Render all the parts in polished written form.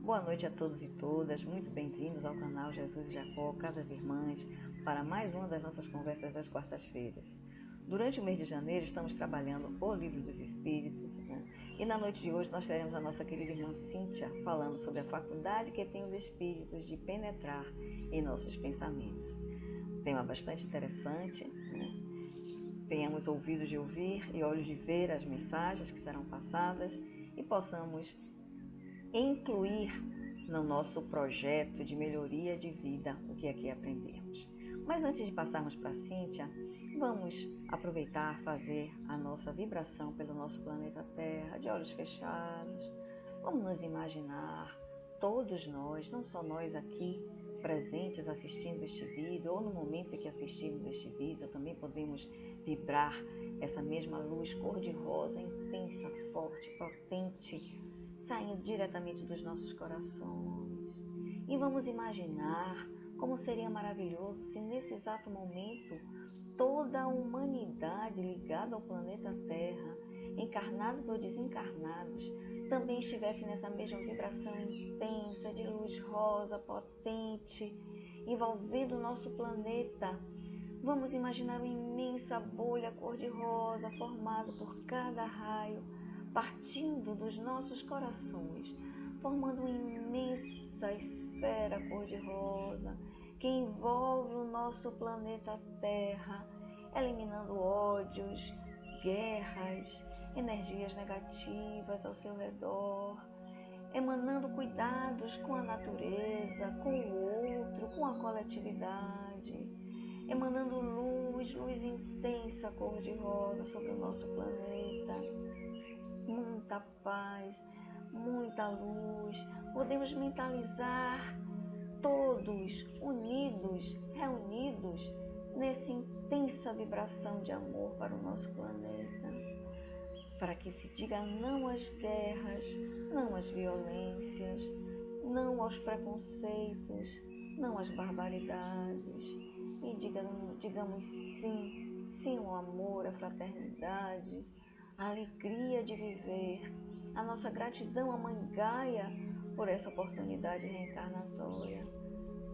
Boa noite a todos e todas, muito bem-vindos ao canal Jesus e Jacó, Casas Irmãs, para mais uma das nossas conversas das quartas-feiras. Durante o mês de janeiro estamos trabalhando o Livro dos Espíritos, e na noite de hoje nós teremos a nossa querida irmã Cíntia falando sobre a faculdade que tem os Espíritos de penetrar em nossos pensamentos. Tema bastante interessante, Tenhamos ouvidos de ouvir e olhos de ver as mensagens que serão passadas e possamos incluir no nosso projeto de melhoria de vida o que aqui aprendemos. Mas antes de passarmos para a Cíntia, vamos aproveitar fazer a nossa vibração pelo nosso planeta Terra, de olhos fechados. Vamos nos imaginar, todos nós, não só nós aqui presentes assistindo este vídeo, ou no momento em que assistimos este vídeo, também podemos vibrar essa mesma luz cor-de-rosa, intensa, forte, potente, saindo diretamente dos nossos corações. E vamos imaginar como seria maravilhoso se nesse exato momento toda a humanidade ligada ao planeta Terra, encarnados ou desencarnados, também estivesse nessa mesma vibração intensa de luz rosa, potente, envolvendo o nosso planeta. Vamos imaginar uma imensa bolha cor-de-rosa formada por cada raio, partindo dos nossos corações, formando uma imensa esfera cor-de-rosa que envolve o nosso planeta Terra, eliminando ódios, guerras, energias negativas ao seu redor, emanando cuidados com a natureza, com o outro, com a coletividade, emanando luz intensa cor-de-rosa sobre o nosso planeta. Muita paz, muita luz. Podemos mentalizar todos unidos, reunidos nessa intensa vibração de amor para o nosso planeta, para que se diga não às guerras, não às violências, não aos preconceitos, não às barbaridades, e digamos sim ao amor, à fraternidade, a alegria de viver, a nossa gratidão à Mãe Gaia por essa oportunidade reencarnatória.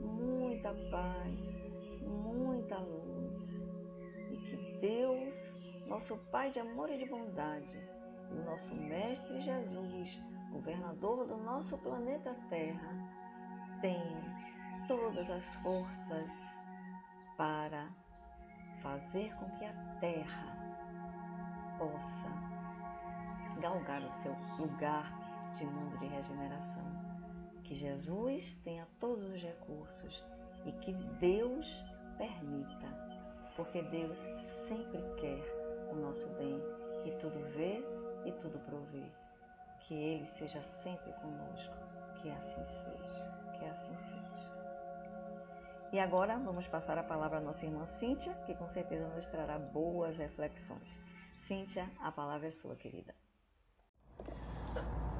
Muita paz, muita luz. E que Deus, nosso Pai de amor e de bondade, e o nosso Mestre Jesus, governador do nosso planeta Terra, tenha todas as forças para fazer com que a Terra possa galgar o seu lugar de mundo de regeneração. Que Jesus tenha todos os recursos e que Deus permita, porque Deus sempre quer o nosso bem, que tudo vê e tudo provê. Que Ele seja sempre conosco, que assim seja, que assim seja. E agora vamos passar a palavra à nossa irmã Cíntia, que com certeza nos trará boas reflexões. Cíntia, a palavra é sua, querida.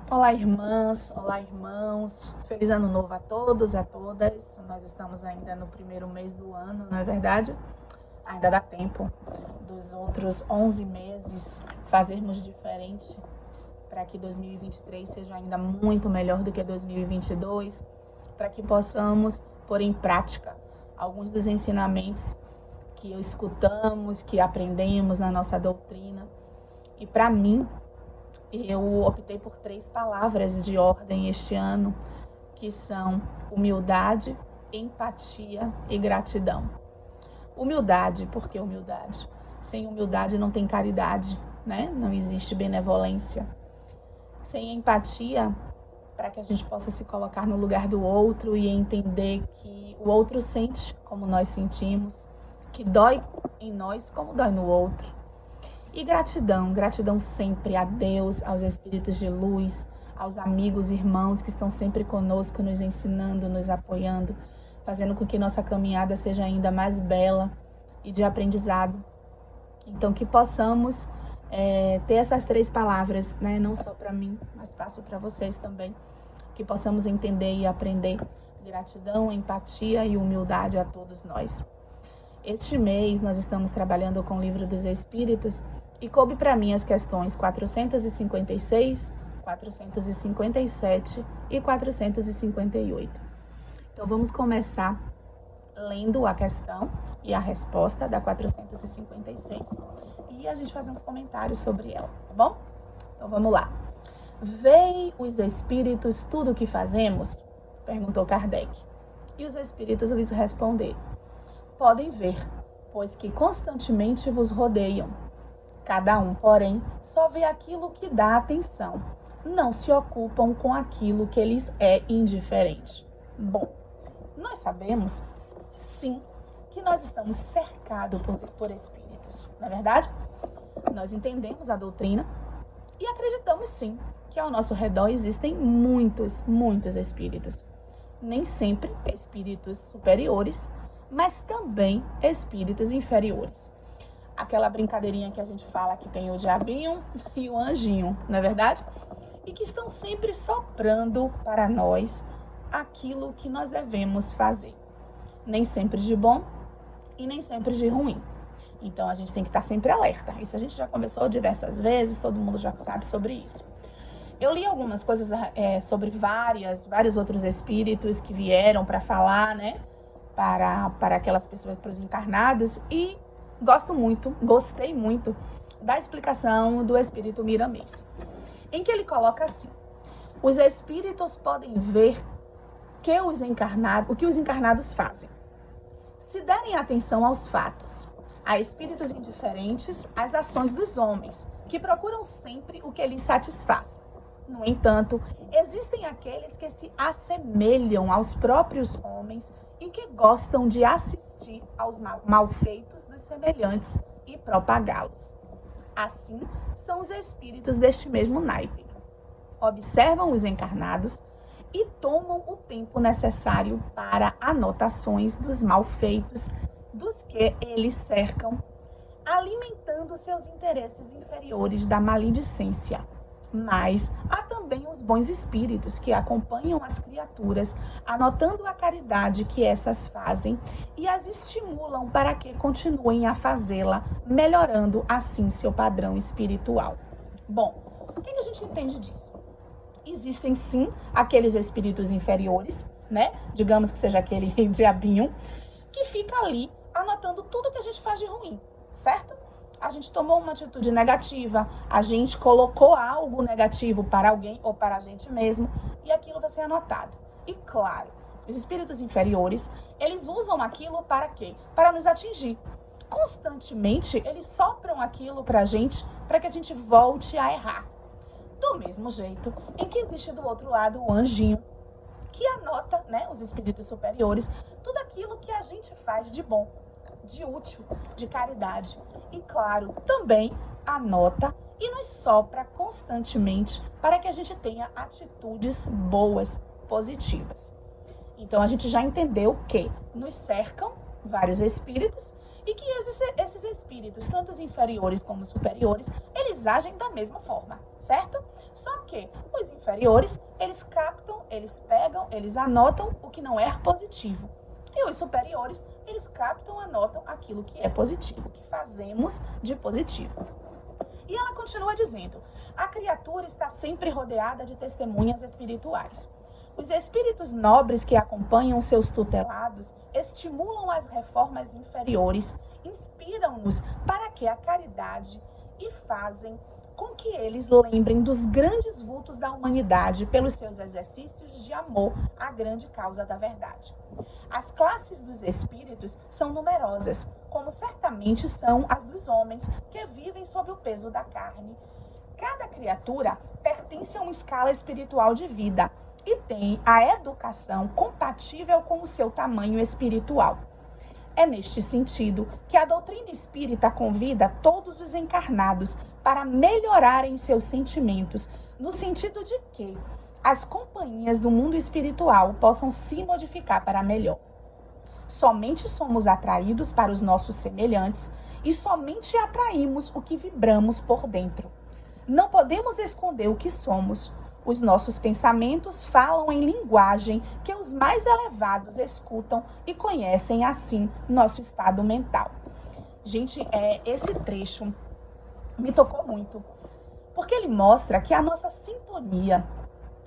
Olá, irmãs, olá, irmãos. Feliz ano novo a todos, a todas. Nós estamos ainda no primeiro mês do ano, não é verdade? Ainda dá tempo dos outros 11 meses fazermos diferente para que 2023 seja ainda muito melhor do que 2022, para que possamos pôr em prática alguns dos ensinamentos que escutamos, que aprendemos na nossa doutrina. E para mim, eu optei por 3 palavras de ordem este ano, que são humildade, empatia e gratidão. Humildade, por que humildade? Sem humildade não tem caridade, né? Não existe benevolência. Sem empatia, para que a gente possa se colocar no lugar do outro e entender que o outro sente como nós sentimos, que dói em nós como dói no outro. E gratidão, gratidão sempre a Deus, aos espíritos de luz, aos amigos, irmãos que estão sempre conosco, nos ensinando, nos apoiando, fazendo com que nossa caminhada seja ainda mais bela e de aprendizado. Então que possamos ter essas 3 palavras, né? Não só para mim, mas passo para vocês também, que possamos entender e aprender gratidão, empatia e humildade a todos nós. Este mês nós estamos trabalhando com o Livro dos Espíritos e coube para mim as questões 456, 457 e 458. Então, vamos começar lendo a questão e a resposta da 456 e a gente fazer uns comentários sobre ela, tá bom? Então, vamos lá. Veem os espíritos tudo o que fazemos? Perguntou Kardec. E os espíritos lhes responderam: podem ver, pois que constantemente vos rodeiam. Cada um, porém, só vê aquilo que dá atenção. Não se ocupam com aquilo que lhes é indiferente. Bom, nós sabemos, sim, que nós estamos cercados por espíritos, não é verdade? Nós entendemos a doutrina e acreditamos, sim, que ao nosso redor existem muitos espíritos. Nem sempre espíritos superiores, mas também espíritos inferiores. Aquela brincadeirinha que a gente fala que tem o diabinho e o anjinho, não é verdade? E que estão sempre soprando para nós aquilo que nós devemos fazer. Nem sempre de bom e nem sempre de ruim. Então a gente tem que estar sempre alerta. Isso a gente já conversou diversas vezes, todo mundo já sabe sobre isso. Eu li algumas coisas sobre vários outros espíritos que vieram para falar, né? Para aquelas pessoas, para os encarnados, e gostei muito da explicação do espírito Miramês, em que ele coloca assim: os espíritos podem ver o que os encarnados fazem. Se derem atenção aos fatos, a espíritos indiferentes às ações dos homens, que procuram sempre o que lhes satisfaz. No entanto, existem aqueles que se assemelham aos próprios homens e que gostam de assistir aos malfeitos dos semelhantes e propagá-los. Assim, são os espíritos deste mesmo naipe. Observam os encarnados e tomam o tempo necessário para anotações dos malfeitos dos que eles cercam, alimentando seus interesses inferiores da maledicência. Mas há também os bons espíritos que acompanham as criaturas, anotando a caridade que essas fazem e as estimulam para que continuem a fazê-la, melhorando assim seu padrão espiritual. Bom, o que a gente entende disso? Existem sim aqueles espíritos inferiores, né? Digamos que seja aquele diabinho, que fica ali anotando tudo que a gente faz de ruim, certo? A gente tomou uma atitude negativa, a gente colocou algo negativo para alguém ou para a gente mesmo, e aquilo vai ser anotado. E claro, os espíritos inferiores, eles usam aquilo para quê? Para nos atingir. Constantemente, eles sopram aquilo para que a gente volte a errar. Do mesmo jeito em que existe do outro lado o anjinho, que anota, né, os espíritos superiores, tudo aquilo que a gente faz de bom, de útil, de caridade. E claro, também anota e nos sopra constantemente para que a gente tenha atitudes boas, positivas. Então a gente já entendeu que nos cercam vários espíritos e que esses espíritos, tanto os inferiores como os superiores, eles agem da mesma forma, certo? Só que os inferiores, eles captam, eles pegam, eles anotam o que não é positivo. E os superiores, eles captam, anotam aquilo que é positivo, que fazemos de positivo. E ela continua dizendo: a criatura está sempre rodeada de testemunhas espirituais. Os espíritos nobres que acompanham seus tutelados estimulam as reformas inferiores, inspiram-nos para que a caridade e fazem com que eles lembrem dos grandes vultos da humanidade pelos seus exercícios de amor à grande causa da verdade. As classes dos espíritos são numerosas, como certamente são as dos homens que vivem sob o peso da carne. Cada criatura pertence a uma escala espiritual de vida e tem a educação compatível com o seu tamanho espiritual. É neste sentido que a doutrina espírita convida todos os encarnados para melhorarem seus sentimentos, no sentido de que as companhias do mundo espiritual possam se modificar para melhor. Somente somos atraídos para os nossos semelhantes e somente atraímos o que vibramos por dentro. Não podemos esconder o que somos. Os nossos pensamentos falam em linguagem que os mais elevados escutam e conhecem assim nosso estado mental. Gente, esse trecho me tocou muito, Porque ele mostra que a nossa sintonia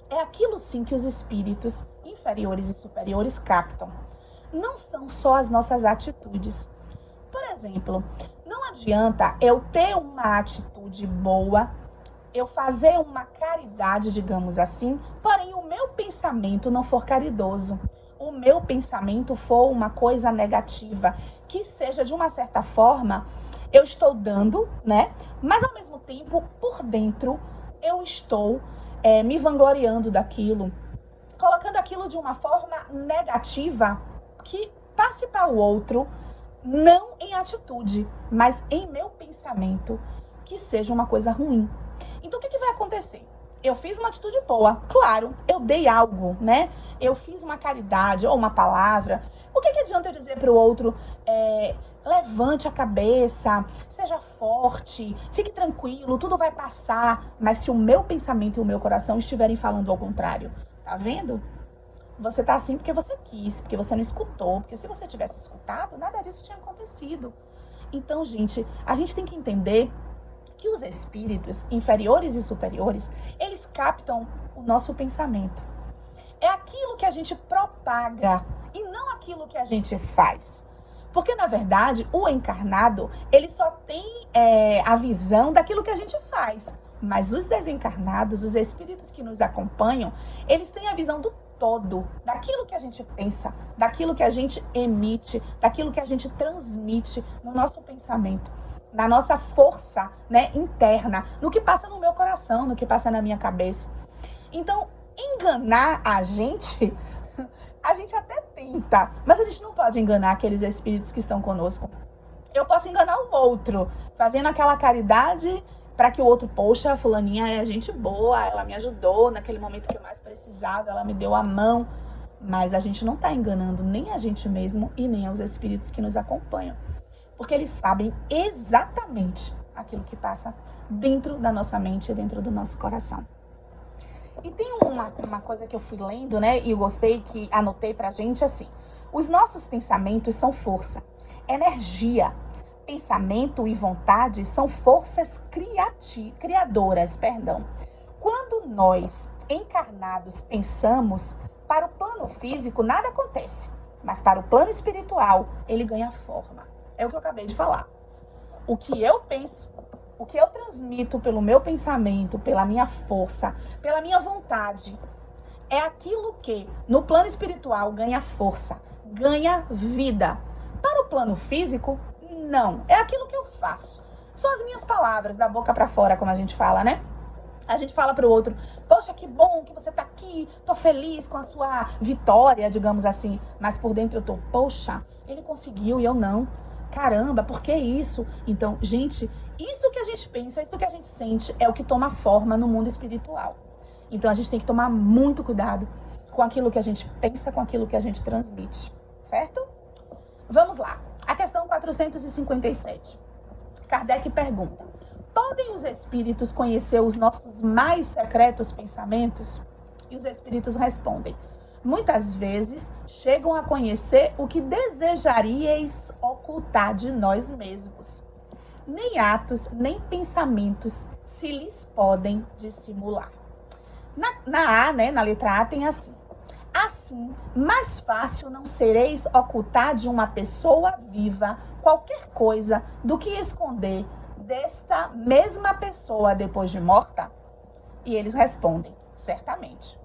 é aquilo sim que os espíritos inferiores e superiores captam. Não são só as nossas atitudes. Por exemplo, não adianta eu ter uma atitude boa, eu fazer uma caridade, digamos assim, porém o meu pensamento não for caridoso, o meu pensamento for uma coisa negativa, que seja de uma certa forma, eu estou dando, né? Mas ao mesmo tempo, por dentro, eu estou me vangloriando daquilo, colocando aquilo de uma forma negativa que passe para o outro, não em atitude, mas em meu pensamento, que seja uma coisa ruim. Então, o que vai acontecer? Eu fiz uma atitude boa, claro, eu dei algo, né? Eu fiz uma caridade ou uma palavra. O que adianta eu dizer para o outro, levante a cabeça, seja forte, fique tranquilo, tudo vai passar, mas se o meu pensamento e o meu coração estiverem falando ao contrário, tá vendo? Você tá assim porque você quis, porque você não escutou, porque se você tivesse escutado, nada disso tinha acontecido. Então, gente, a gente tem que entender que os espíritos inferiores e superiores, eles captam o nosso pensamento. É aquilo que a gente propaga e não aquilo que a gente faz. Porque, na verdade, o encarnado, ele só tem a visão daquilo que a gente faz. Mas os desencarnados, os espíritos que nos acompanham, eles têm a visão do todo, daquilo que a gente pensa, daquilo que a gente emite, daquilo que a gente transmite no nosso pensamento, na nossa força, né, interna, no que passa no meu coração, no que passa na minha cabeça. Então, enganar a gente até tenta, mas a gente não pode enganar aqueles espíritos que estão conosco. Eu posso enganar o outro, fazendo aquela caridade para que o outro, poxa, fulaninha é gente boa, ela me ajudou naquele momento que eu mais precisava, ela me deu a mão. Mas a gente não está enganando nem a gente mesmo e nem os espíritos que nos acompanham. Porque eles sabem exatamente aquilo que passa dentro da nossa mente e dentro do nosso coração. E tem uma coisa que eu fui lendo, né, e eu gostei, que anotei pra gente, assim. Os nossos pensamentos são força, energia. Pensamento e vontade são forças criadoras. Quando nós, encarnados, pensamos, para o plano físico nada acontece, mas para o plano espiritual ele ganha forma. É o que eu acabei de falar. O que eu penso, o que eu transmito pelo meu pensamento, pela minha força, pela minha vontade, é aquilo que no plano espiritual ganha força, ganha vida. Para o plano físico, não. É aquilo que eu faço. São as minhas palavras, da boca para fora, como a gente fala, né? A gente fala para o outro, poxa, que bom que você tá aqui, tô feliz com a sua vitória, digamos assim. Mas por dentro eu tô, poxa, ele conseguiu e eu não. Caramba, por que isso? Então, gente, isso que a gente pensa, isso que a gente sente é o que toma forma no mundo espiritual. Então, a gente tem que tomar muito cuidado com aquilo que a gente pensa, com aquilo que a gente transmite, certo? Vamos lá. A questão 457. Kardec pergunta: podem os espíritos conhecer os nossos mais secretos pensamentos? E os espíritos respondem: muitas vezes chegam a conhecer o que desejaríeis ocultar de nós mesmos. Nem atos, nem pensamentos se lhes podem dissimular. Na A, né, na letra A, tem assim: assim, mais fácil não sereis ocultar de uma pessoa viva qualquer coisa do que esconder desta mesma pessoa depois de morta? E eles respondem: certamente.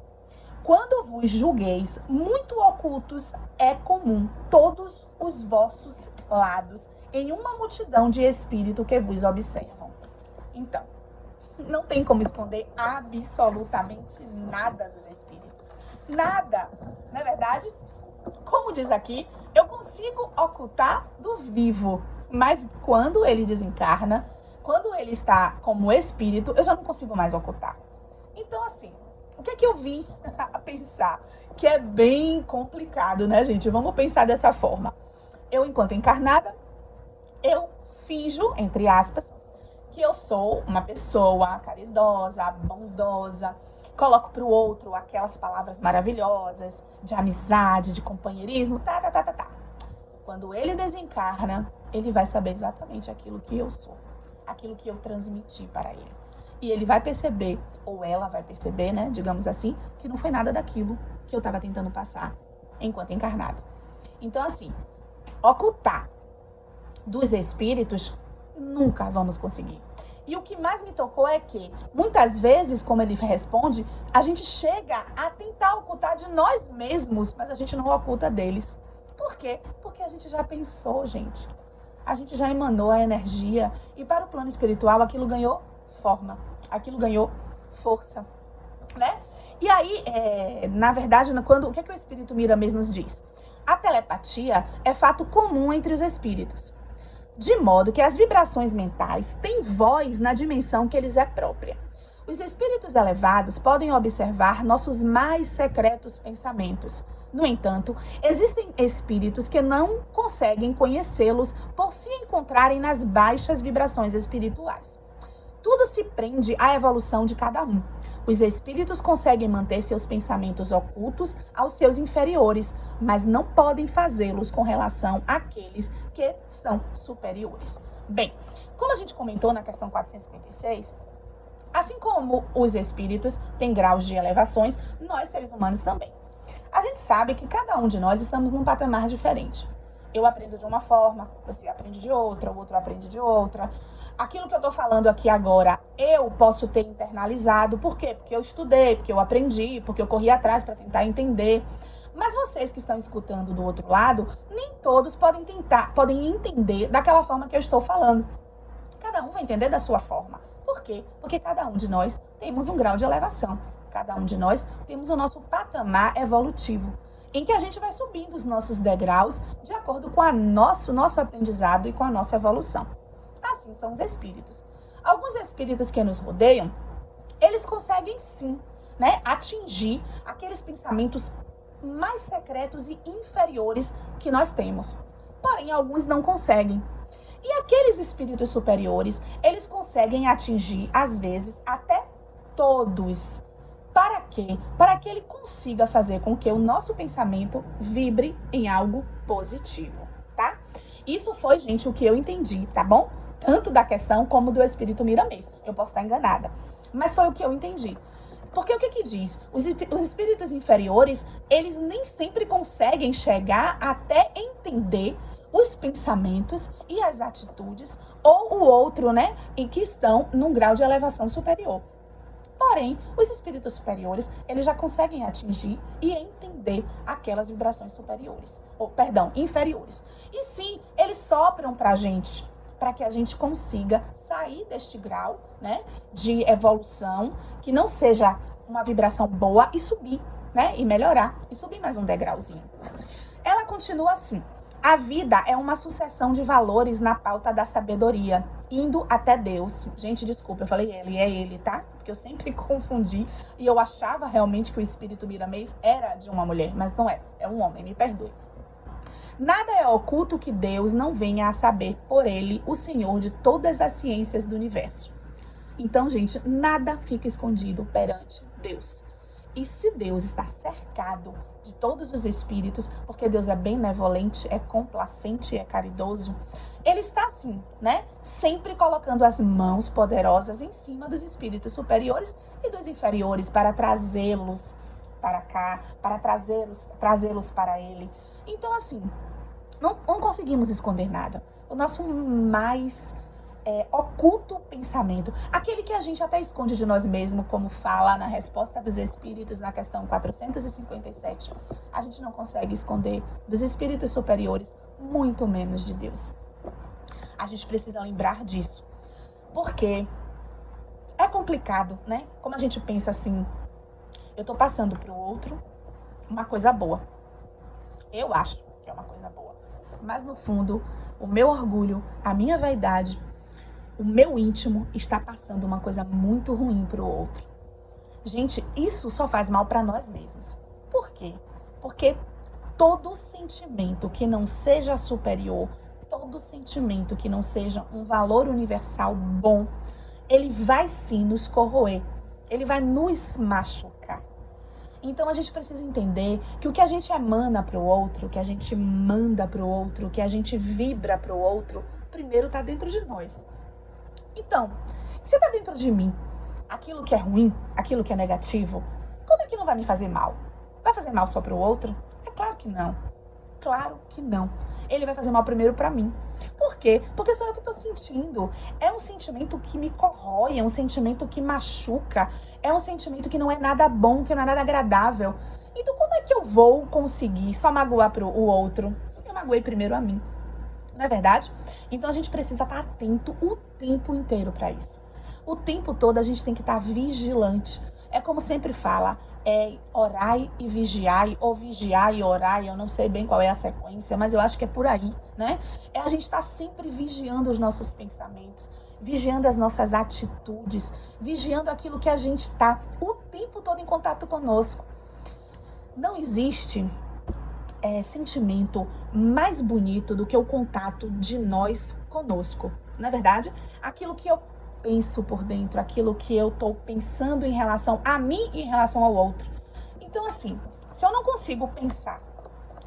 Quando vos julgueis muito ocultos, é comum todos os vossos lados em uma multidão de espíritos que vos observam. Então, não tem como esconder absolutamente nada dos espíritos. Nada. Na verdade, como diz aqui, eu consigo ocultar do vivo. Mas quando ele desencarna, quando ele está como espírito, eu já não consigo mais ocultar. Então, assim, o que é que eu vim a pensar? Que é bem complicado, né, gente? Vamos pensar dessa forma. Eu, enquanto encarnada, eu finjo, entre aspas, que eu sou uma pessoa caridosa, bondosa, coloco para o outro aquelas palavras maravilhosas de amizade, de companheirismo, tá. Quando ele desencarna, ele vai saber exatamente aquilo que eu sou, aquilo que eu transmiti para ele. E ele vai perceber, ou ela vai perceber, né, digamos assim, que não foi nada daquilo que eu estava tentando passar enquanto encarnado. Então, assim, ocultar dos espíritos nunca vamos conseguir. E o que mais me tocou é que, muitas vezes, como ele responde, a gente chega a tentar ocultar de nós mesmos, mas a gente não oculta deles. Por quê? Porque a gente já pensou, gente. A gente já emanou a energia e para o plano espiritual aquilo ganhou forma, aquilo ganhou força, né? E aí, na verdade, o que é que o espírito Miramês nos diz? A telepatia é fato comum entre os espíritos, de modo que as vibrações mentais têm voz na dimensão que lhes é própria. Os espíritos elevados podem observar nossos mais secretos pensamentos. No entanto, existem espíritos que não conseguem conhecê-los por se encontrarem nas baixas vibrações espirituais. Tudo se prende à evolução de cada um. Os espíritos conseguem manter seus pensamentos ocultos aos seus inferiores, mas não podem fazê-los com relação àqueles que são superiores. Bem, como a gente comentou na questão 456, assim como os espíritos têm graus de elevações, nós, seres humanos, também. A gente sabe que cada um de nós estamos num patamar diferente. Eu aprendo de uma forma, você aprende de outra, o outro aprende de outra. Aquilo que eu estou falando aqui agora, eu posso ter internalizado. Por quê? Porque eu estudei, porque eu aprendi, porque eu corri atrás para tentar entender. Mas vocês que estão escutando do outro lado, nem todos podem entender daquela forma que eu estou falando. Cada um vai entender da sua forma. Por quê? Porque cada um de nós temos um grau de elevação. Cada um de nós temos o nosso patamar evolutivo, em que a gente vai subindo os nossos degraus de acordo com o nosso aprendizado e com a nossa evolução. Assim são os espíritos. Alguns espíritos que nos rodeiam, eles conseguem sim, né, atingir aqueles pensamentos mais secretos e inferiores que nós temos. Porém, alguns não conseguem. E aqueles espíritos superiores, eles conseguem atingir, às vezes, até todos. Para quê? Para que ele consiga fazer com que o nosso pensamento vibre em algo positivo, tá? Isso foi, gente, o que eu entendi, tá bom? Tanto da questão como do espírito Miramês. Eu posso estar enganada, mas foi o que eu entendi. Porque o que diz? Os espíritos inferiores, eles nem sempre conseguem chegar até entender os pensamentos e as atitudes ou o outro, né, em que estão num grau de elevação superior. Porém, os espíritos superiores, eles já conseguem atingir e entender aquelas vibrações inferiores. E sim, eles sopram pra gente, para que a gente consiga sair deste grau, né, de evolução, que não seja uma vibração boa e subir, né, e melhorar, e subir mais um degrauzinho. Ela continua assim: a vida é uma sucessão de valores na pauta da sabedoria, indo até Deus. Gente, desculpa, eu falei ele, é ele, tá? Porque eu sempre confundi e eu achava realmente que o espírito Miramês era de uma mulher, mas não é, é um homem, me perdoe. Nada é oculto que Deus não venha a saber por ele, o Senhor de todas as ciências do universo. Então, gente, nada fica escondido perante Deus. E se Deus está cercado de todos os espíritos, porque Deus é benevolente, é complacente, é caridoso, ele está assim, né? Sempre colocando as mãos poderosas em cima dos espíritos superiores e dos inferiores para trazê-los para cá, para trazê-los para ele. Então, assim, não conseguimos esconder nada. O nosso mais oculto pensamento, aquele que a gente até esconde de nós mesmos, como fala na resposta dos espíritos na questão 457, a gente não consegue esconder dos espíritos superiores, muito menos de Deus. A gente precisa lembrar disso, porque é complicado, né? Como a gente pensa assim, eu tô passando pro outro uma coisa boa. Eu acho que é uma coisa boa. Mas no fundo, o meu orgulho, a minha vaidade, o meu íntimo está passando uma coisa muito ruim pro outro. Gente, isso só faz mal para nós mesmos. Por quê? Porque todo sentimento que não seja superior, todo sentimento que não seja um valor universal bom, ele vai sim nos corroer. Ele vai nos machucar. Então a gente precisa entender que o que a gente emana para o outro, o que a gente manda para o outro, o que a gente vibra para o outro, primeiro está dentro de nós. Então, se está dentro de mim aquilo que é ruim, aquilo que é negativo, como é que não vai me fazer mal? Vai fazer mal só para o outro? É claro que não. Claro que não. Ele vai fazer mal primeiro para mim. Por quê? Porque sou eu que estou sentindo. É um sentimento que me corrói, é um sentimento que machuca, é um sentimento que não é nada bom, que não é nada agradável. Então como é que eu vou conseguir só magoar o outro? Eu magoei primeiro a mim. Não é verdade? Então a gente precisa estar atento o tempo inteiro para isso. O tempo todo a gente tem que estar vigilante. É como sempre fala, orai e vigiai, ou vigiai e orai, eu não sei bem qual é a sequência, mas eu acho que é por aí, né? É a gente estar sempre vigiando os nossos pensamentos, vigiando as nossas atitudes, vigiando aquilo que a gente está o tempo todo em contato conosco. Não existe sentimento mais bonito do que o contato de nós conosco, não é verdade? Aquilo que eu penso por dentro, aquilo que eu estou pensando em relação a mim e em relação ao outro. Então, assim, se eu não consigo pensar,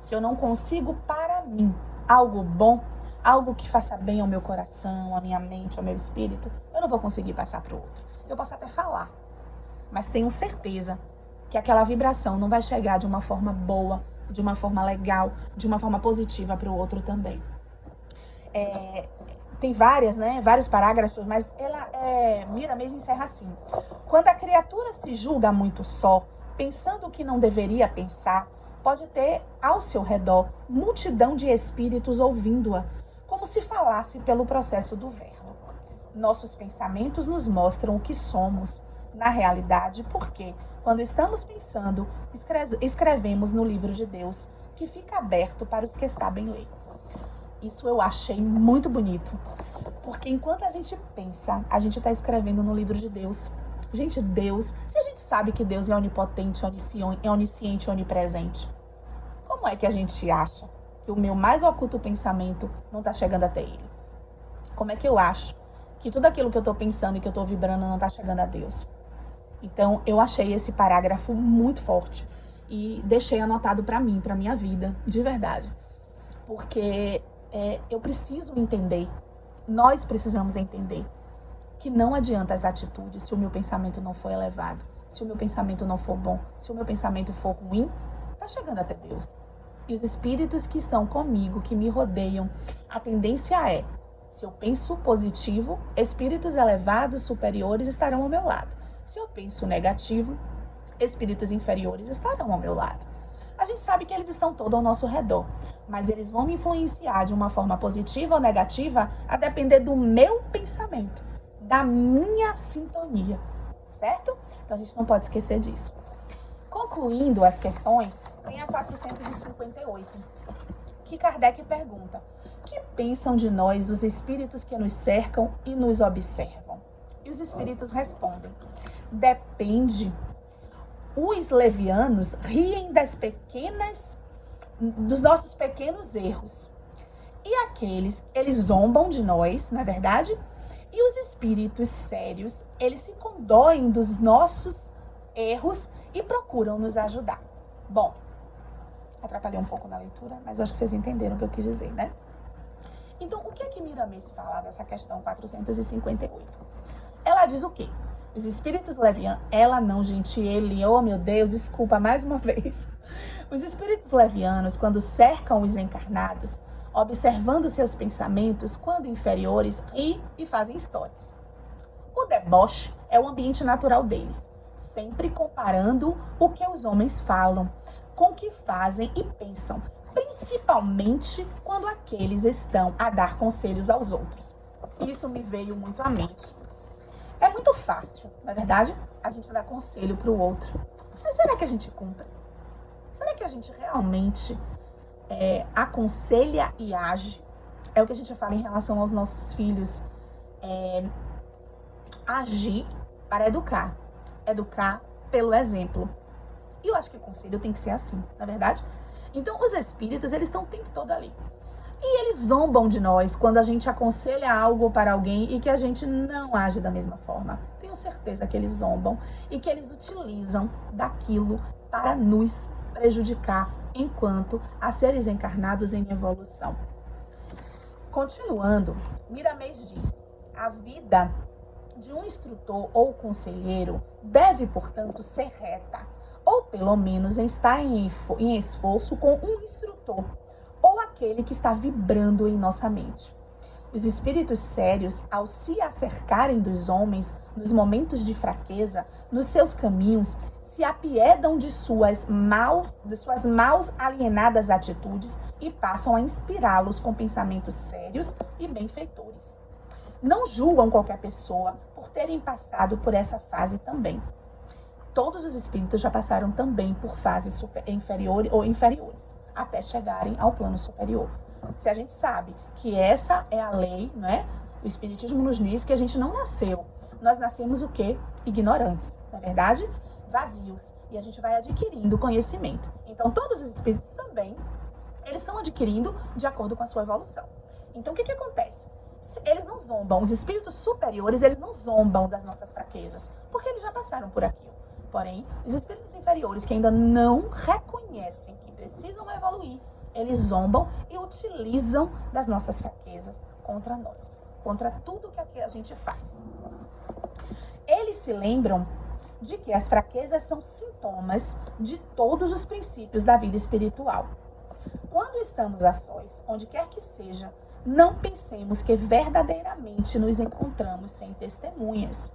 se eu não consigo para mim algo bom, algo que faça bem ao meu coração, à minha mente, ao meu espírito, eu não vou conseguir passar para o outro. Eu posso até falar, mas tenho certeza que aquela vibração não vai chegar de uma forma boa, de uma forma legal, de uma forma positiva para o outro também. Tem vários parágrafos, mas Mira mesmo encerra assim. Quando a criatura se julga muito só, pensando o que não deveria pensar, pode ter ao seu redor multidão de espíritos ouvindo-a, como se falasse pelo processo do verbo. Nossos pensamentos nos mostram o que somos, na realidade, porque, quando estamos pensando, escrevemos no livro de Deus, que fica aberto para os que sabem ler. Isso eu achei muito bonito, porque enquanto a gente pensa, a gente está escrevendo no livro de Deus. Gente, Deus, se a gente sabe que Deus é onipotente, onisciente, onipresente, como é que a gente acha que o meu mais oculto pensamento não está chegando até Ele? Como é que eu acho que tudo aquilo que eu estou pensando e que eu estou vibrando não está chegando a Deus? Então, eu achei esse parágrafo muito forte e deixei anotado para mim, para minha vida, de verdade. Porque eu preciso entender, nós precisamos entender que não adianta as atitudes se o meu pensamento não for elevado, se o meu pensamento não for bom, se o meu pensamento for ruim, está chegando até Deus. E os espíritos que estão comigo, que me rodeiam, a tendência é, se eu penso positivo, espíritos elevados, superiores estarão ao meu lado. Se eu penso negativo, espíritos inferiores estarão ao meu lado. A gente sabe que eles estão todos ao nosso redor, mas eles vão me influenciar de uma forma positiva ou negativa a depender do meu pensamento, da minha sintonia, certo? Então a gente não pode esquecer disso. Concluindo as questões, tem a 458, que Kardec pergunta: que pensam de nós os espíritos que nos cercam e nos observam? E os espíritos respondem: depende. Os levianos riem dos nossos pequenos erros. E aqueles, eles zombam de nós, não é verdade? E os espíritos sérios, eles se condoem dos nossos erros e procuram nos ajudar. Bom, atrapalhei um pouco na leitura, mas acho que vocês entenderam o que eu quis dizer, né? Então, o que é que Miramês fala dessa questão 458? Ela diz o quê? Os espíritos levianos, ela não, gente, ele, oh meu Deus, desculpa mais uma vez. Os espíritos levianos, quando cercam os encarnados, observando seus pensamentos, quando inferiores, riem e fazem histórias. O deboche é o ambiente natural deles, sempre comparando o que os homens falam com o que fazem e pensam, principalmente quando aqueles estão a dar conselhos aos outros. Isso me veio muito à mente. É muito fácil, na verdade, a gente dar conselho para o outro. Mas será que a gente cumpre? Será que a gente realmente aconselha e age? É o que a gente fala em relação aos nossos filhos. Agir para educar. Educar pelo exemplo. E eu acho que o conselho tem que ser assim, na verdade. Então, os espíritos, eles estão o tempo todo ali. E eles zombam de nós quando a gente aconselha algo para alguém e que a gente não age da mesma forma. Tenho certeza que eles zombam e que eles utilizam daquilo para nos prejudicar enquanto a seres encarnados em evolução. Continuando, Miramês diz: a vida de um instrutor ou conselheiro deve, portanto, ser reta, ou pelo menos estar em esforço com um instrutor, ou aquele que está vibrando em nossa mente. Os espíritos sérios, ao se acercarem dos homens nos momentos de fraqueza, nos seus caminhos, se apiedam de suas maus alienadas atitudes e passam a inspirá-los com pensamentos sérios e benfeitores. Não julgam qualquer pessoa por terem passado por essa fase também. Todos os espíritos já passaram também por fases inferiores ou inferiores, até chegarem ao plano superior. Se a gente sabe que essa é a lei, né? O Espiritismo nos diz que a gente não nasceu. Nós nascemos o quê? Ignorantes, não é verdade? Vazios. E a gente vai adquirindo conhecimento. Então, todos os espíritos também, eles estão adquirindo de acordo com a sua evolução. Então, o que acontece? Eles não zombam. Os espíritos superiores, eles não zombam das nossas fraquezas, porque eles já passaram por aquilo. Porém, os espíritos inferiores que ainda não reconhecem que precisam evoluir, eles zombam e utilizam das nossas fraquezas contra nós, contra tudo que a gente faz. Eles se lembram de que as fraquezas são sintomas de todos os princípios da vida espiritual. Quando estamos a sós, onde quer que seja, não pensemos que verdadeiramente nos encontramos sem testemunhas.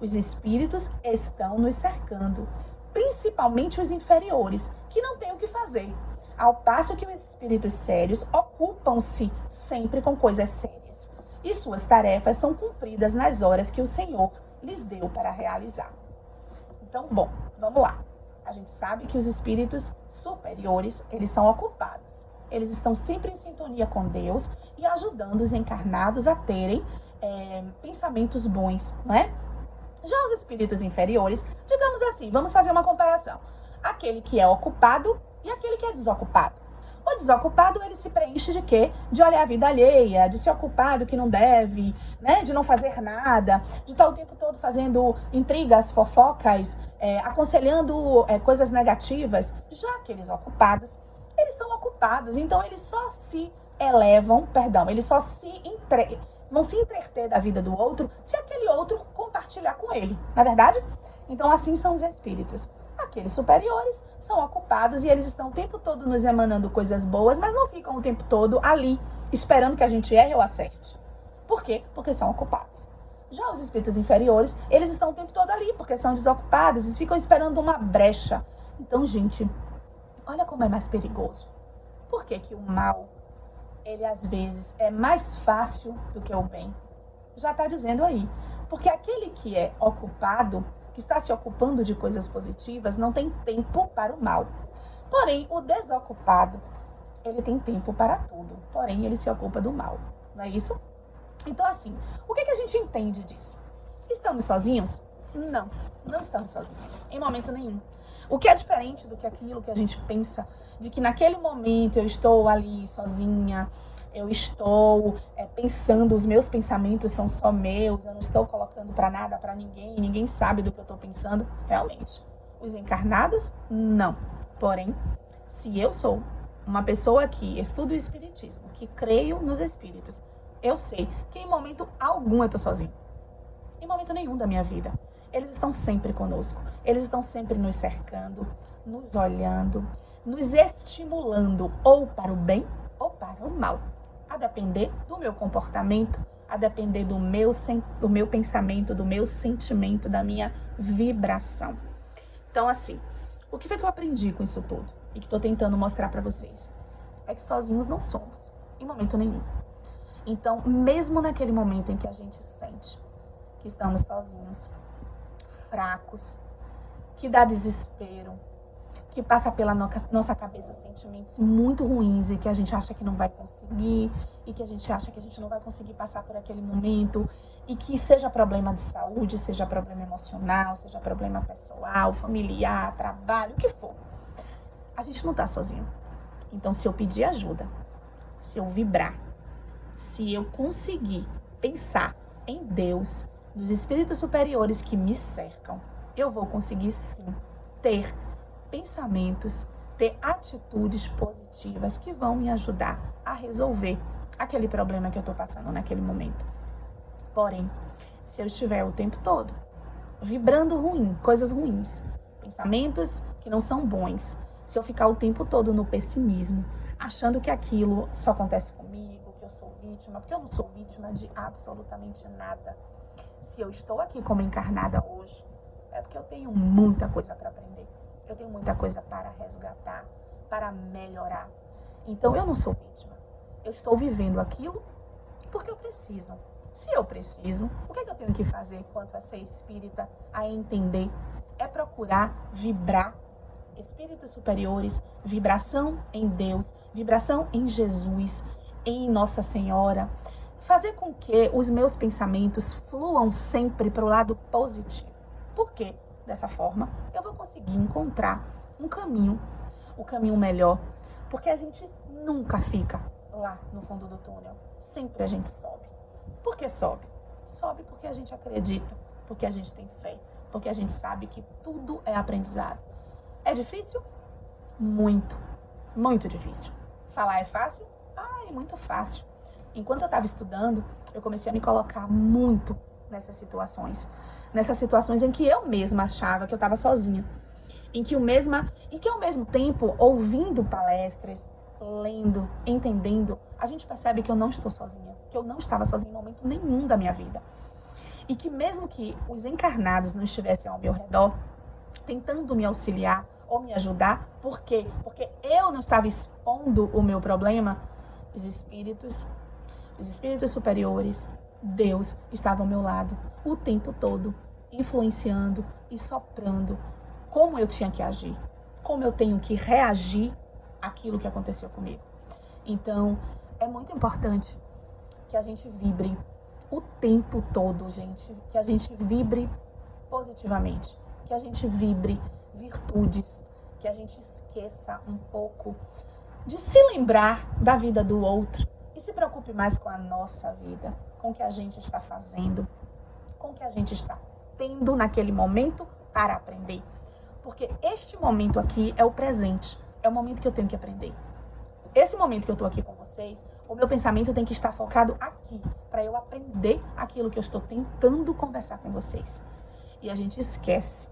Os espíritos estão nos cercando, principalmente os inferiores, que não têm o que fazer. Ao passo que os espíritos sérios ocupam-se sempre com coisas sérias. E suas tarefas são cumpridas nas horas que o Senhor lhes deu para realizar. Então, bom, vamos lá. A gente sabe que os espíritos superiores, eles são ocupados. Eles estão sempre em sintonia com Deus e ajudando os encarnados a terem pensamentos bons, não é? Já os espíritos inferiores, digamos assim, vamos fazer uma comparação. Aquele que é ocupado e aquele que é desocupado. O desocupado, ele se preenche de quê? De olhar a vida alheia, de se ocupar do que não deve, né? De não fazer nada, de estar o tempo todo fazendo intrigas, fofocas, aconselhando coisas negativas. Já aqueles ocupados, eles são ocupados, então eles só se elevam, eles só vão se entreter da vida do outro se aquele outro compartilhar com ele, não é verdade? Então assim são os espíritos. Aqueles superiores são ocupados e eles estão o tempo todo nos emanando coisas boas, mas não ficam o tempo todo ali, esperando que a gente erre ou acerte. Por quê? Porque são ocupados. Já os espíritos inferiores, eles estão o tempo todo ali, porque são desocupados, eles ficam esperando uma brecha. Então, gente, olha como é mais perigoso. Por que que o mal, ele às vezes é mais fácil do que o bem? Já está dizendo aí. Porque aquele que é ocupado, que está se ocupando de coisas positivas, não tem tempo para o mal. Porém, o desocupado, ele tem tempo para tudo. Porém, ele se ocupa do mal. Não é isso? Então, assim, o que a gente entende disso? Estamos sozinhos? Não, não estamos sozinhos. Em momento nenhum. O que é diferente do que aquilo que a gente pensa, de que naquele momento eu estou ali sozinha, eu estou pensando, os meus pensamentos são só meus, eu não estou colocando para nada, para ninguém, ninguém sabe do que eu estou pensando. Realmente, os encarnados, não. Porém, se eu sou uma pessoa que estuda o espiritismo, que creio nos espíritos, eu sei que em momento algum eu estou sozinho. Em momento nenhum da minha vida. Eles estão sempre conosco. Eles estão sempre nos cercando, nos olhando, nos estimulando ou para o bem ou para o mal. A depender do meu comportamento, a depender do meu pensamento, do meu sentimento, da minha vibração. Então, assim, o que foi que eu aprendi com isso tudo? E que estou tentando mostrar para vocês? É que sozinhos não somos, em momento nenhum. Então, mesmo naquele momento em que a gente sente que estamos sozinhos, fracos, que dá desespero, que passa pela nossa cabeça sentimentos muito ruins e que a gente acha que não vai conseguir, e que a gente acha que a gente não vai conseguir passar por aquele momento, e que seja problema de saúde, seja problema emocional, seja problema pessoal, familiar, trabalho, o que for. A gente não está sozinho. Então, se eu pedir ajuda, se eu vibrar, se eu conseguir pensar em Deus, nos espíritos superiores que me cercam, eu vou conseguir sim ter pensamentos, ter atitudes positivas que vão me ajudar a resolver aquele problema que eu estou passando naquele momento. Porém, se eu estiver o tempo todo vibrando ruim, coisas ruins, pensamentos que não são bons, se eu ficar o tempo todo no pessimismo, achando que aquilo só acontece comigo, que eu sou vítima, porque eu não sou vítima de absolutamente nada. Se eu estou aqui como encarnada hoje, é porque eu tenho muita coisa para aprender, eu tenho muita coisa para resgatar, para melhorar. Então eu não sou vítima, eu estou vivendo aquilo porque eu preciso. Se eu preciso, o que é que eu tenho que fazer quanto a ser espírita, a entender? É procurar vibrar espíritos superiores, vibração em Deus, vibração em Jesus, em Nossa Senhora. Fazer com que os meus pensamentos fluam sempre para o lado positivo. Por quê? Dessa forma, eu vou conseguir encontrar um caminho, o caminho melhor. Porque a gente nunca fica lá no fundo do túnel. Sempre a gente sobe. Por que sobe? Sobe porque a gente acredita, porque a gente tem fé, porque a gente sabe que tudo é aprendizado. É difícil? Muito, muito difícil. Falar é fácil? É muito fácil. Enquanto eu estava estudando, eu comecei a me colocar muito nessas situações em que eu mesma achava que eu estava sozinha, em que ao mesmo tempo, ouvindo palestras, lendo, entendendo, a gente percebe que eu não estou sozinha, que eu não estava sozinha em momento nenhum da minha vida. E que mesmo que os encarnados não estivessem ao meu redor, tentando me auxiliar ou me ajudar, por quê? Porque eu não estava expondo o meu problema, os espíritos superiores, Deus estava ao meu lado o tempo todo, influenciando e soprando como eu tinha que agir, como eu tenho que reagir àquilo que aconteceu comigo. Então, é muito importante que a gente vibre o tempo todo, gente, que a gente vibre positivamente, que a gente vibre virtudes, que a gente esqueça um pouco de se lembrar da vida do outro e se preocupe mais com a nossa vida, com o que a gente está fazendo, com o que a gente está tendo naquele momento para aprender. Porque este momento aqui é o presente, é o momento que eu tenho que aprender. Esse momento que eu estou aqui com vocês, o meu pensamento tem que estar focado aqui, para eu aprender aquilo que eu estou tentando conversar com vocês. E a gente esquece.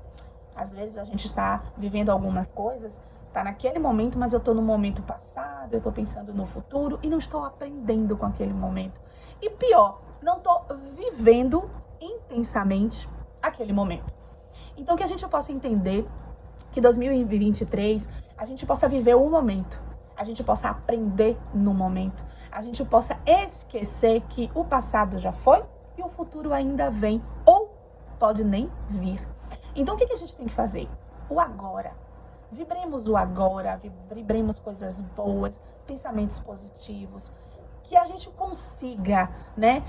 Às vezes a gente está vivendo algumas coisas, está naquele momento, mas eu estou no momento passado, eu estou pensando no futuro e não estou aprendendo com aquele momento. E pior, não estou vivendo intensamente aquele momento. Então que a gente possa entender que 2023 a gente possa viver o momento, a gente possa aprender no momento, a gente possa esquecer que o passado já foi e o futuro ainda vem ou pode nem vir. Então o que a gente tem que fazer? O agora. Vibremos o agora, vibremos coisas boas, pensamentos positivos, que a gente consiga, né,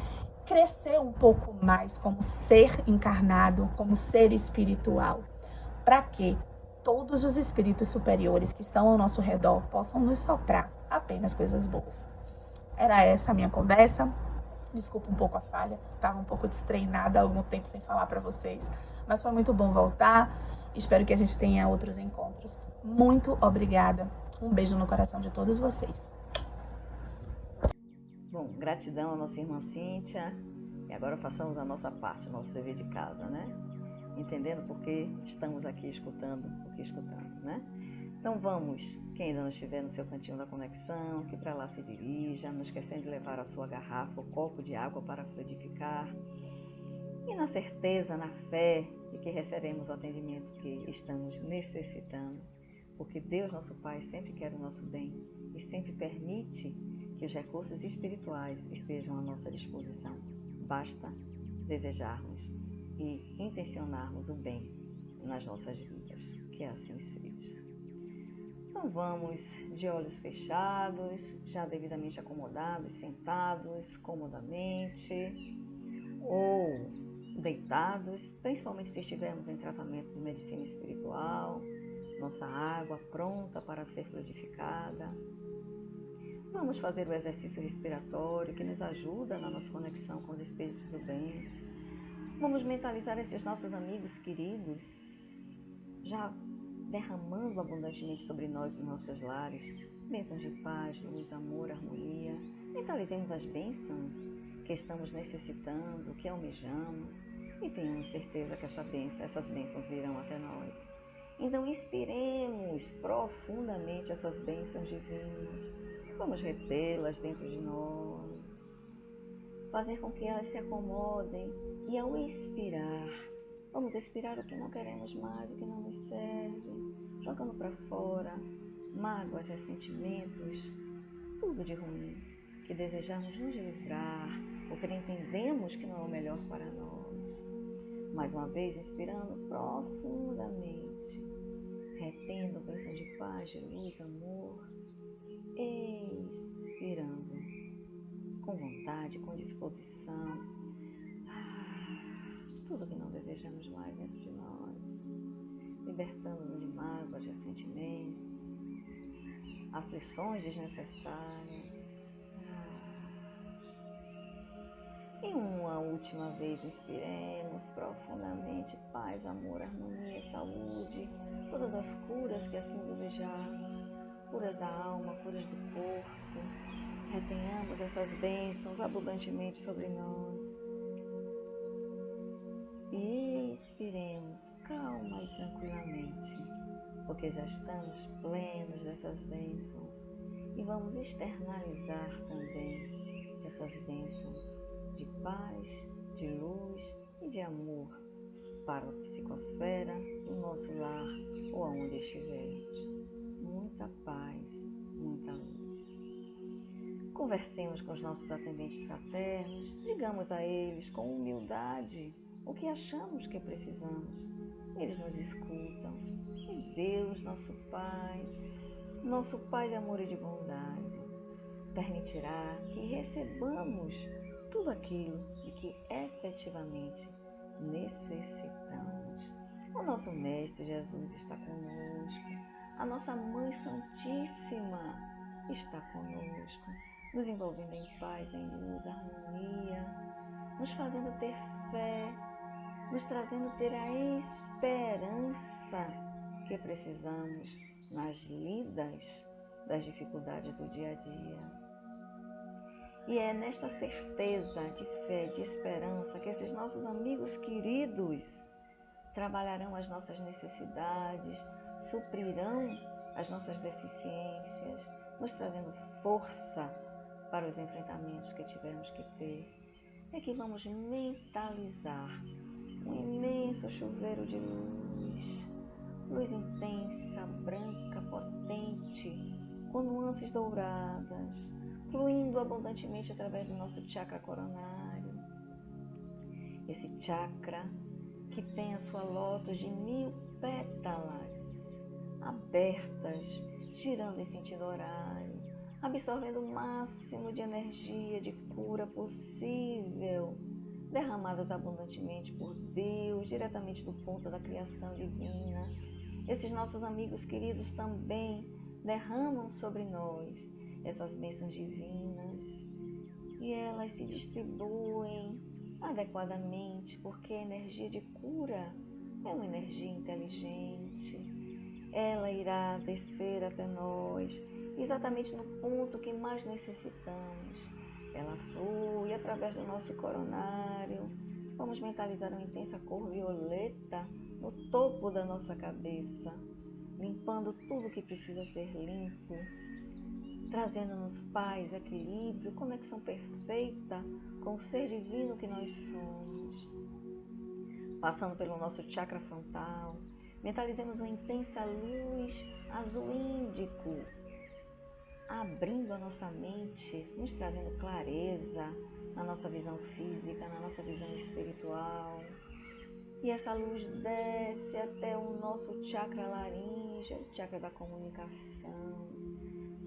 crescer um pouco mais como ser encarnado, como ser espiritual. Para que todos os espíritos superiores que estão ao nosso redor possam nos soprar apenas coisas boas. Era essa a minha conversa. Desculpa um pouco a falha, estava um pouco destreinada há algum tempo sem falar para vocês, mas foi muito bom voltar. Espero que a gente tenha outros encontros. Muito obrigada. Um beijo no coração de todos vocês. Bom, gratidão à nossa irmã Cíntia. E agora façamos a nossa parte, o nosso dever de casa, né? Entendendo por que estamos aqui escutando o que escutamos, né? Então vamos, quem ainda não estiver no seu cantinho da conexão, que para lá se dirija, não esquecendo de levar a sua garrafa ou copo de água para fluidificar. E na certeza, na fé de que receberemos o atendimento que estamos necessitando, porque Deus, nosso Pai, sempre quer o nosso bem e sempre permite que os recursos espirituais estejam à nossa disposição. Basta desejarmos e intencionarmos o bem nas nossas vidas. Que assim seja. Então vamos de olhos fechados, já devidamente acomodados, sentados comodamente ou deitados, principalmente se estivermos em tratamento de medicina espiritual, nossa água pronta para ser fluidificada. Vamos fazer o exercício respiratório que nos ajuda na nossa conexão com os espíritos do bem. Vamos mentalizar esses nossos amigos queridos, já derramando abundantemente sobre nós e nossos lares, bênçãos de paz, luz, amor, harmonia. Mentalizemos as bênçãos que estamos necessitando, que almejamos, e tenhamos certeza que essas bênçãos virão até nós. Então inspiremos profundamente essas bênçãos divinas. Vamos retê-las dentro de nós, fazer com que elas se acomodem, e ao expirar, vamos expirar o que não queremos mais, o que não nos serve, jogando para fora mágoas, ressentimentos, tudo de ruim que desejamos nos livrar, porque entendemos que não é o melhor para nós. Mais uma vez, inspirando profundamente, retendo a bênção de paz, de luz, amor, expirando com vontade, com disposição, tudo que não desejamos mais dentro de nós, libertando-nos de mágoas, ressentimentos, aflições desnecessárias. E uma última vez, inspiremos profundamente paz, amor, harmonia, saúde, todas as curas que assim desejarmos, curas da alma, curas do corpo. Retenhamos essas bênçãos abundantemente sobre nós. E expiremos calma e tranquilamente, porque já estamos plenos dessas bênçãos. E vamos externalizar também essas bênçãos de paz, de luz e de amor para a psicosfera, no nosso lar ou aonde estivermos. Muita paz, muita luz. Conversemos com os nossos atendentes fraternos, digamos a eles com humildade o que achamos que precisamos. Eles nos escutam. E Deus, nosso Pai de amor e de bondade, permitirá que recebamos tudo aquilo de que efetivamente necessitamos. O nosso Mestre Jesus está conosco, a nossa Mãe Santíssima está conosco, nos envolvendo em paz, em luz, harmonia, nos fazendo ter fé, nos trazendo ter a esperança que precisamos nas lidas das dificuldades do dia a dia. E é nesta certeza de fé, de esperança, que esses nossos amigos queridos trabalharão as nossas necessidades, suprirão as nossas deficiências, nos trazendo força para os enfrentamentos que tivermos que ter. É que vamos mentalizar um imenso chuveiro de luz, luz intensa, branca, potente, com nuances douradas, fluindo abundantemente através do nosso chakra coronário. Esse chakra que tem a sua lótus de 1000 pétalas abertas, girando em sentido horário, absorvendo o máximo de energia, de cura possível, derramadas abundantemente por Deus, diretamente do ponto da criação divina. Esses nossos amigos queridos também derramam sobre nós essas bênçãos divinas, e elas se distribuem adequadamente, porque a energia de cura é uma energia inteligente. Ela irá descer até nós exatamente no ponto que mais necessitamos. Ela flui através do nosso coronário. Vamos mentalizar uma intensa cor violeta no topo da nossa cabeça, limpando tudo que precisa ser limpo, trazendo-nos paz, equilíbrio, conexão perfeita com o ser divino que nós somos. Passando pelo nosso chakra frontal, mentalizemos uma intensa luz azul índico, abrindo a nossa mente, nos trazendo clareza na nossa visão física, na nossa visão espiritual. E essa luz desce até o nosso chakra laríngeo, o chakra da comunicação,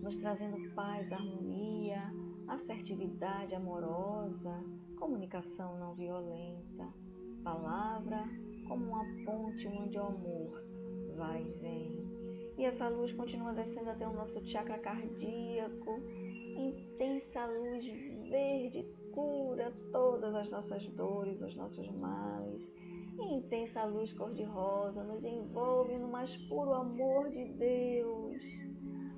nos trazendo paz, harmonia, assertividade amorosa, comunicação não violenta, palavra como uma ponte onde o amor vai e vem. E essa luz continua descendo até o nosso chakra cardíaco, intensa luz verde, cura todas as nossas dores, os nossos males. E intensa luz cor-de-rosa nos envolve no mais puro amor de Deus,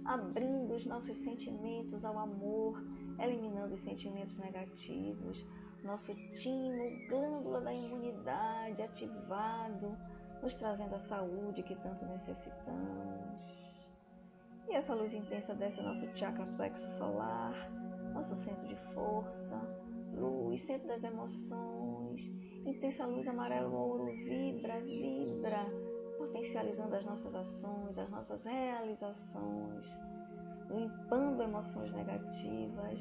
abrindo os nossos sentimentos ao amor, eliminando os sentimentos negativos, nosso timo, glândula da imunidade ativado, nos trazendo a saúde que tanto necessitamos. E essa luz intensa desce nosso chakra plexo solar, nosso centro de força, luz, centro das emoções, intensa luz amarelo-ouro, vibra, vibra, potencializando as nossas ações, as nossas realizações, limpando emoções negativas,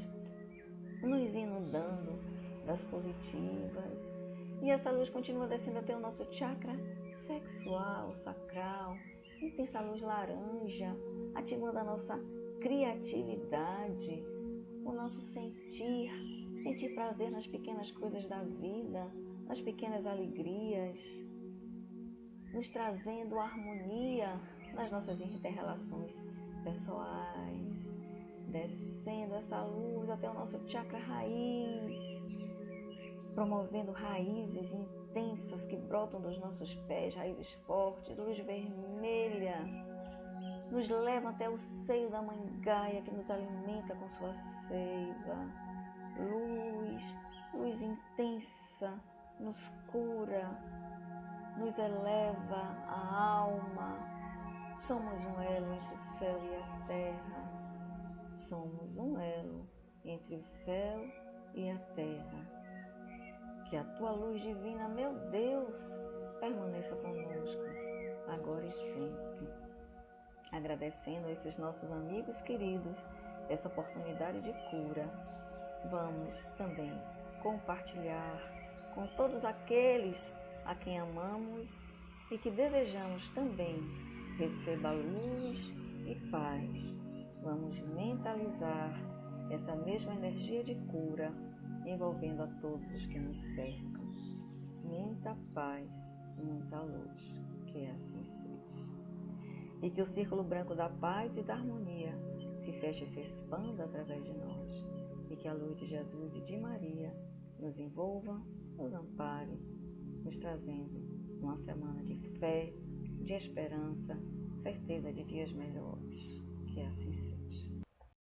nos inundando das positivas. E essa luz continua descendo até o nosso chakra sexual, sacral, intensa luz laranja, ativando a nossa criatividade, o nosso sentir prazer nas pequenas coisas da vida, nas pequenas alegrias, nos trazendo harmonia nas nossas interrelações pessoais, descendo essa luz até o nosso chakra raiz, promovendo raízes intensas que brotam dos nossos pés, raízes fortes, luz vermelha, nos leva até o seio da Mãe Gaia, que nos alimenta com sua seiva. Luz intensa, nos cura, nos eleva a alma. Somos um elo entre o céu e a terra. Somos um elo entre o céu e a terra. Que a tua luz divina, meu Deus, permaneça conosco, agora e sempre. Agradecendo a esses nossos amigos queridos essa oportunidade de cura, vamos também compartilhar com todos aqueles a quem amamos e que desejamos também receba luz e paz. Vamos mentalizar essa mesma energia de cura envolvendo a todos os que nos cercam. Muita paz, muita luz, que assim seja. E que o círculo branco da paz e da harmonia se feche e se expanda através de nós. E que a luz de Jesus e de Maria nos envolva, nos ampare, nos trazendo uma semana de fé, de esperança, certeza de dias melhores. Que assim seja.